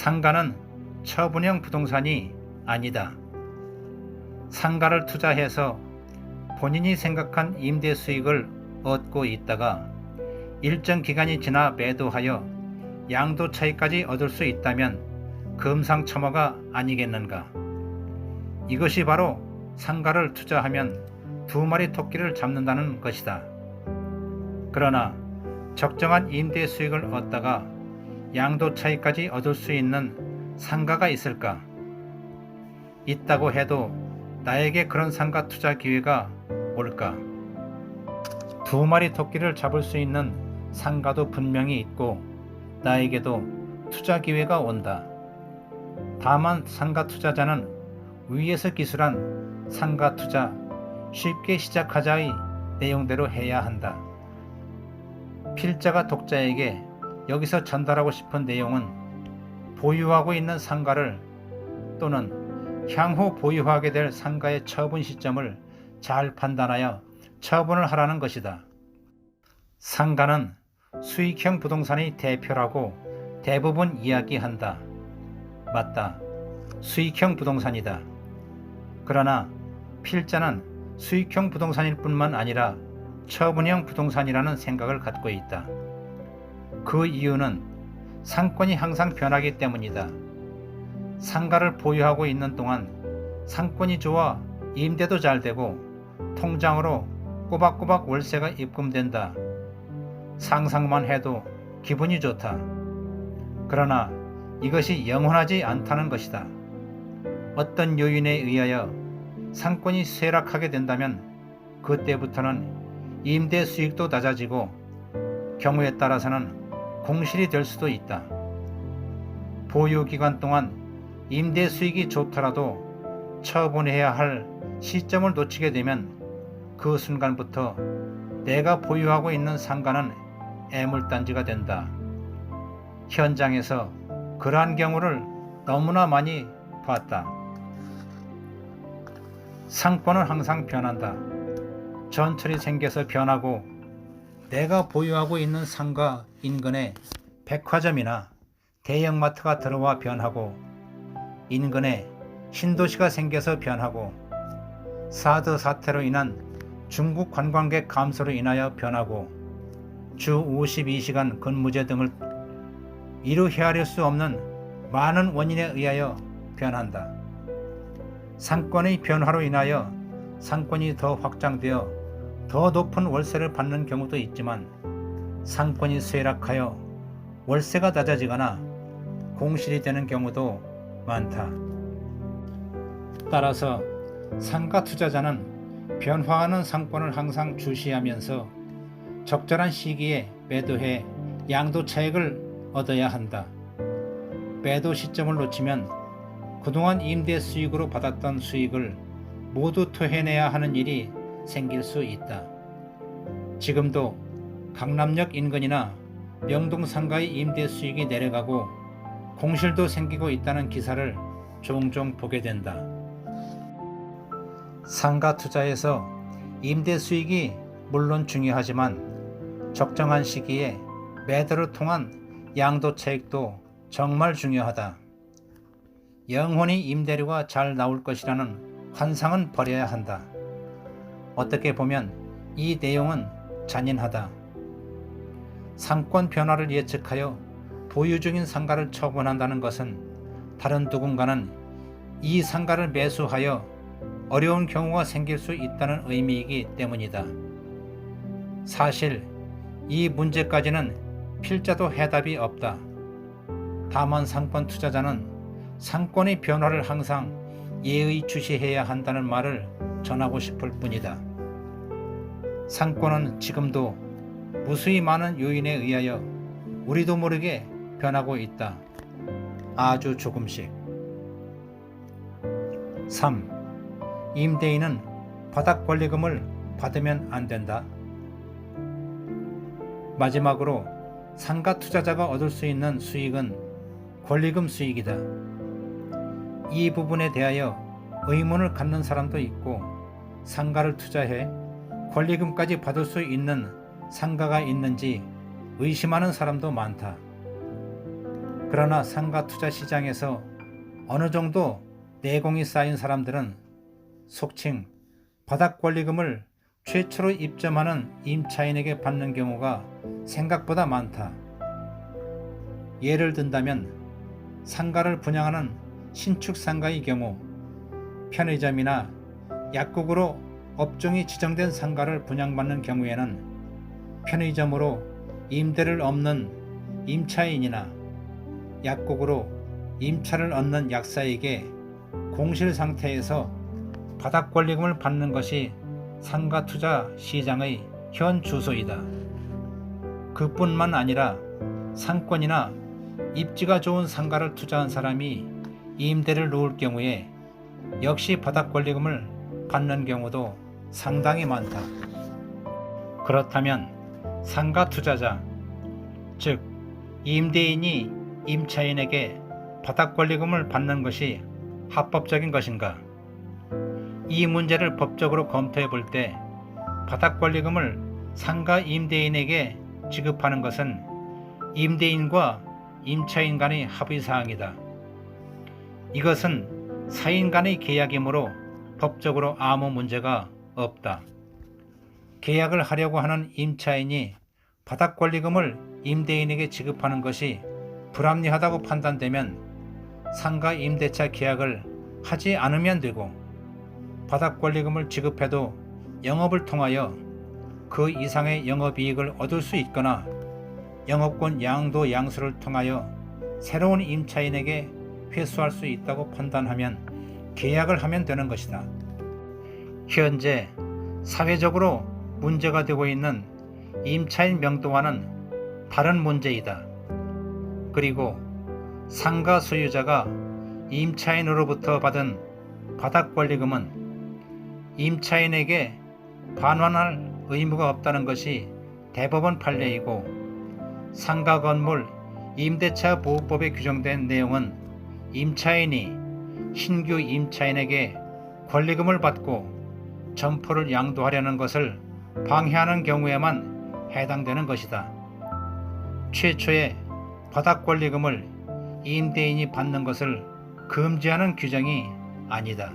상가는 처분형 부동산이 아니다. 상가를 투자해서 본인이 생각한 임대 수익을 얻고 있다가 일정 기간이 지나 매도하여 양도 차익까지 얻을 수 있다면 금상첨화가 아니겠는가. 이것이 바로 상가를 투자하면 두 마리 토끼를 잡는다는 것이다. 그러나 적정한 임대 수익을 얻다가 양도 차익까지 얻을 수 있는 상가가 있을까? 있다고 해도 나에게 그런 상가 투자 기회가 올까? 두 마리 토끼를 잡을 수 있는 상가도 분명히 있고 나에게도 투자 기회가 온다. 다만 상가 투자자는 위에서 기술한 상가 투자 쉽게 시작하자의 내용대로 해야 한다. 필자가 독자에게 여기서 전달하고 싶은 내용은 보유하고 있는 상가를 또는 향후 보유하게 될 상가의 처분 시점을 잘 판단하여 처분을 하라는 것이다. 상가는 수익형 부동산의 대표라고 대부분 이야기한다. 맞다. 수익형 부동산이다. 그러나 필자는 수익형 부동산일 뿐만 아니라 처분형 부동산이라는 생각을 갖고 있다. 그 이유는 상권이 항상 변하기 때문이다. 상가를 보유하고 있는 동안 상권이 좋아 임대도 잘 되고 통장으로 꼬박꼬박 월세가 입금된다. 상상만 해도 기분이 좋다. 그러나 이것이 영원하지 않다는 것이다. 어떤 요인에 의하여 상권이 쇠락하게 된다면 그때부터는 임대 수익도 낮아지고 경우에 따라서는 공실이 될 수도 있다. 보유 기간 동안 임대 수익이 좋더라도 처분해야 할 시점을 놓치게 되면 그 순간부터 내가 보유하고 있는 상가는 애물단지가 된다. 현장에서 그러한 경우를 너무나 많이 봤다. 상권은 항상 변한다. 전철이 생겨서 변하고 내가 보유하고 있는 상가 인근에 백화점이나 대형마트가 들어와 변하고 인근에 신도시가 생겨서 변하고 사드 사태로 인한 중국 관광객 감소로 인하여 변하고 주 52시간 근무제 등을 이루 헤아릴 수 없는 많은 원인에 의하여 변한다. 상권의 변화로 인하여 상권이 더 확장되어 더 높은 월세를 받는 경우도 있지만 상권이 쇠락하여 월세가 낮아지거나 공실이 되는 경우도 많다. 따라서 상가 투자자는 변화하는 상권을 항상 주시하면서 적절한 시기에 매도해 양도 차익을 얻어야 한다. 매도 시점을 놓치면 그동안 임대 수익으로 받았던 수익을 모두 토해내야 하는 일이 생길 수 있다. 지금도 강남역 인근이나 명동 상가의 임대 수익이 내려가고 공실도 생기고 있다는 기사를 종종 보게 된다. 상가 투자에서 임대 수익이 물론 중요하지만 적정한 시기에 매도를 통한 양도 차익도 정말 중요하다. 영원히 임대료가 잘 나올 것이라는 환상은 버려야 한다. 어떻게 보면 이 내용은 잔인하다. 상권 변화를 예측하여 보유 중인 상가를 처분한다는 것은 다른 누군가는 이 상가를 매수하여 어려운 경우가 생길 수 있다는 의미이기 때문이다. 사실 이 문제까지는 필자도 해답이 없다. 다만 상권 투자자는 상권의 변화를 항상 예의주시해야 한다는 말을 전하고 싶을 뿐이다. 상권은 지금도 무수히 많은 요인에 의하여 우리도 모르게 변하고 있다. 아주 조금씩. 3. 임대인은 바닥 권리금을 받으면 안 된다. 마지막으로 상가 투자자가 얻을 수 있는 수익은 권리금 수익이다. 이 부분에 대하여 의문을 갖는 사람도 있고 상가를 투자해 권리금까지 받을 수 있는 상가가 있는지 의심하는 사람도 많다. 그러나 상가 투자 시장에서 어느 정도 내공이 쌓인 사람들은 속칭 바닥권리금을 최초로 입점하는 임차인에게 받는 경우가 생각보다 많다. 예를 든다면 상가를 분양하는 신축 상가의 경우 편의점이나 약국으로 업종이 지정된 상가를 분양받는 경우에는 편의점으로 임대를 얻는 임차인이나 약국으로 임차를 얻는 약사에게 공실 상태에서 바닥권리금을 받는 것이 상가 투자 시장의 현 주소이다. 그뿐만 아니라 상권이나 입지가 좋은 상가를 투자한 사람이 임대를 놓을 경우에 역시 바닥권리금을 받는 경우도 상당히 많다. 그렇다면 상가 투자자, 즉 임대인이 임차인에게 바닥권리금을 받는 것이 합법적인 것인가? 이 문제를 법적으로 검토해 볼 때 바닥권리금을 상가 임대인에게 지급하는 것은 임대인과 임차인 간의 합의사항이다. 이것은 사인 간의 계약이므로 법적으로 아무 문제가 없다. 계약을 하려고 하는 임차인이 바닥권리금을 임대인에게 지급하는 것이 불합리하다고 판단되면 상가 임대차 계약을 하지 않으면 되고, 바닥권리금을 지급해도 영업을 통하여 그 이상의 영업이익을 얻을 수 있거나 영업권 양도 양수를 통하여 새로운 임차인에게 회수할 수 있다고 판단하면 계약을 하면 되는 것이다. 현재 사회적으로 문제가 되고 있는 임차인 명도와는 다른 문제이다. 그리고 상가 소유자가 임차인으로부터 받은 바닥권리금은 임차인에게 반환할 의무가 없다는 것이 대법원 판례이고, 상가 건물 임대차 보호법에 규정된 내용은 임차인이 신규 임차인에게 권리금을 받고 점포를 양도하려는 것을 방해하는 경우에만 해당되는 것이다. 최초의 바닥권리금을 임대인이 받는 것을 금지하는 규정이 아니다.